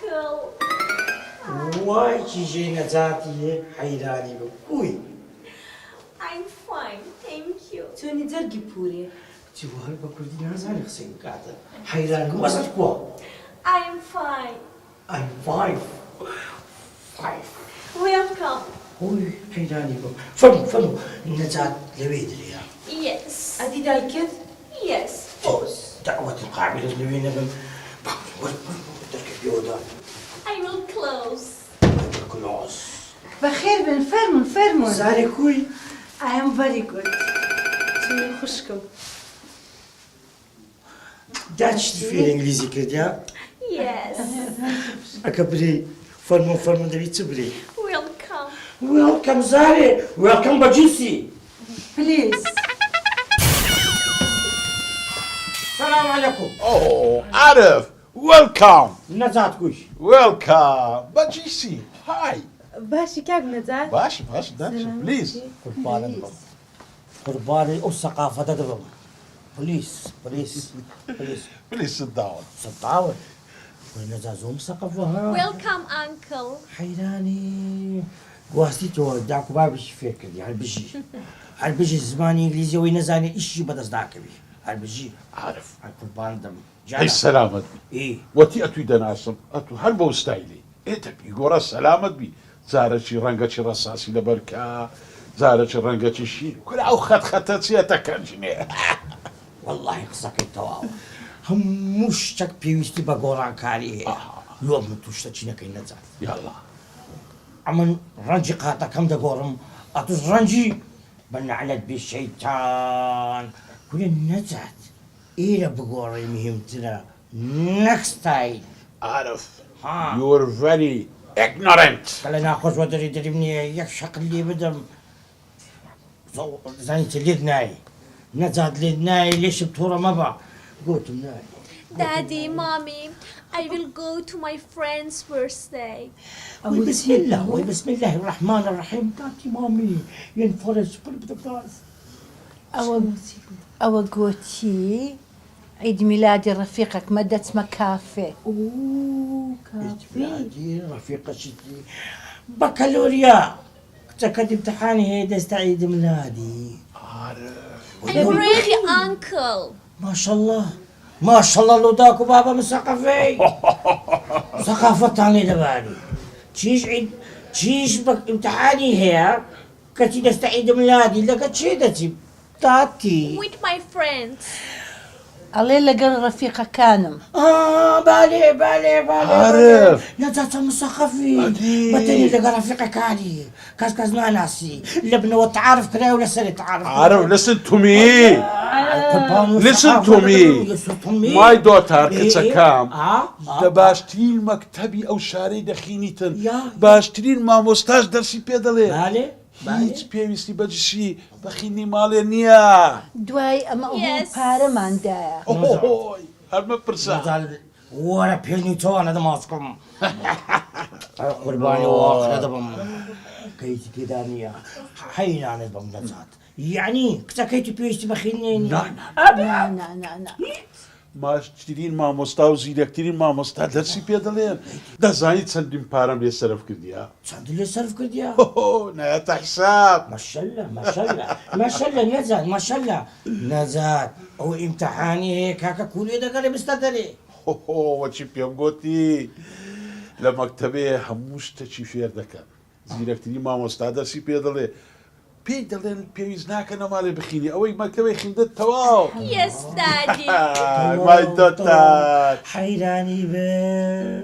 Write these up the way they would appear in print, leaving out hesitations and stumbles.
uncle. وای چیزی نجاتی حیرانی بکوی I'm fine, thank you. چۆنی جەرگی پورێ چی بۆ هەر بە کوردی نازانی قسەی بکاتە حیرانی وەزت کووە I'm fine. I'm five. Welcome. اوی حیرانی بۆ فەرمو نەجات لەوێ دریا Yes. ئەدی دایکت Yes. دعوة القابلة لەوێ نەبم دەرکە پێوەدا I will close. کلاس بەخێر بن فەرمون زارێ کوی I am very good چۆنی خوشکم داچی فێر ئینگلیزی کردیا Yes. ئەکە بری فەرمو دەبی چ بری Welcome. وێڵکەم زارێ وێڵکەم بە جنسی پلیز سلام علیکم Oh, Arif, welcome. نەجات کوش Welcome. Bajisi, hi. باشی کاک نەجات Bash, that's please. قوربانی ئەو سەقافەتە دەبم پلیس Please sit down. سەتاوە وای نەجات زۆم سەقەفە Welcome, uncle. حەیرانی گواستی تۆ داکو بابیشی فێر کردی هەر بژی زمانی ئینگلیزیەوەی نەزانێ ئیشی بەدەست ناکەوی هەر بژی عارف. هەر قوربان دەم Hey, سلامت بی. ئی وەتی ئەتوی دەناسم ئەتو هەر بەو ستایلی ئێتە بی گۆڕە سەلامت بی جارەکی ڕەنگەکی ڕەساسی لەبەرکە جارەکی ڕەنگەکی شیر کورا ئەو خەتخەتە چیەتە کەنجنێ وەڵڵاهی قسەکەی تەواوە هەموو شتێک پێویستی بە گۆڕانکاری هەیە لۆ من تووشتە چینەکەی نەجات یاڵا ئەمن ڕەنجی قاتەکەم دەگۆڕم ئەتوش ڕەنجی بەنەعلەت بێ شەیتان کورێ نەجات ئێرە بگۆڕی مهمترە نەکستایل عارف ها. you're very ignorant. کە لە ناخۆشوە دەریم نییە یەک شەقل لێ بدەم زانی چ لێت نایە نەجات لێت نایە لێشم تۆڕە مەبە گوتم نایە Daddy, mommy, I will go to my friend's birthday. بسم الله بسم الله الرحمن الرحيم تاتي مامي ينفرج بالبدفاز ئەوە گۆچی عید میلادی ڕەفیقك مە دەچمە کافێ بلادي رفيقة شتي بكالوريا كتاكد امتحاني هي دست عيد ميلادي I'm ready, uncle. ما شاء الله لو داكو بابا مثقفي ثقافة تاني دبالي تشيش بك امتحاني هي كتي دست عيد ميلادي لك تشيدتي تاتي With my friends. ئەڵێ لەگەڵ ڕەفیقەکانم بالي عارف. نجات مثقفي بتني لقى رفيقة كاني كاس ناناسي لبنة تعارف كذا ولا سنة تعارف عارف listen to me. Listen to me. My daughter کچەکەم لە باشترین مەکتەبی ئەو شارەی دەخینیتن باشترین مامۆستاش دەرسی پێ دەڵێ هیچ پێویستی بەجشی بەخینی ماڵێ نییە دوای ئەمە Yes. پارەماندایە هەرمە پرسە ورا بيني تو انا دماسكم قرباني واخر دبم كيتي كدانية حين انا دبم نجات يعني كيتي بيشتي بخيني نا ماشترین مامۆستا و زیرەکترین مامۆستا دەرسی پێ دەڵێن دەزانی چەندین پارەم لێ سەرف کردیا صند لي صرف كرديا نایەتە حساب ما شاء الله نجات او امتحاني هيك هكا كولي دقالي بستدري وەچی پێم گوتی لە مەکتەبێ هەموو شتێکی فێر دەکەن زیرەکترین مامۆستا دەرسی پێ دەڵێ پێی دەڵێن پێویست ناکە نەماڵێ بخینی ئەوەی مەکتەبەی خیندت تەواو Yes, Daddy. مای دۆتار حيراني بن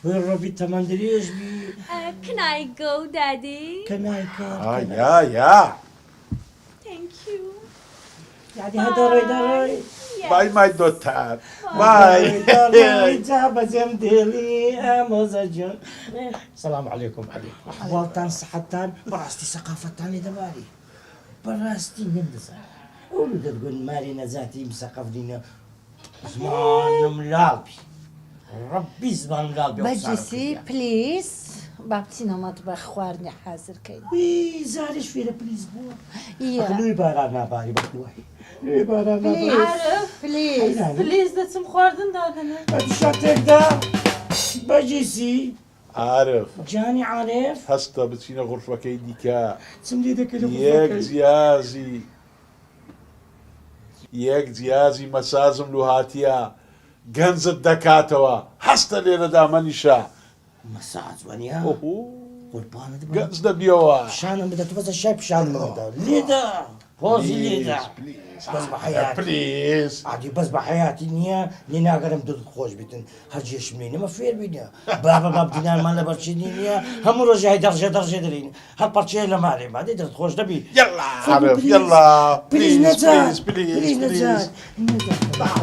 والربي تمندريش بي Can I go, Daddy? كنايكا یا Thank you. يعني هداري Yes. بای مای دۆتار بای جاب زمدلي اموزجون السلام عليكم والتان صحتان براستي ثقافتان دبالي براستي نندسة ولد تقول مالي نزاتي مسقف لينا زمان ملالبي ربي زمان ملالبي بەجسی پلیس با بچینە مەتبەخ خواردنی حازرکەین وي زارش في بليز بو یە لوي باران بالي بكوي لوي باران بالي پلیز دەچم خواردن دادنە شاتك دا باجيسي عارف جاني عارف هستا بچینە غرفەکەی دیکە سملي ذاك یەک جیازی یەک جیازی مەسازم لو هاتیە گەنجت دەکاتەوە هەستە لێرە دامەنیشە مساعد وانيا قربان گەنج دەبیەوە شانم بدأت بس الشاي بشان بدا ليدا فوزي ليدا بس بحياتي پلیز عادي بس بحياتي نيا نينا قرم دود خوش بيتن هرجيش منين ما فير بينا بابا باب دينار مالا برشي نيا هم رجعي درجة درين هالبرشي لما علي ما دي خوش دبي يلا عارف يلا بليز بليز نجات بليز بليز نجات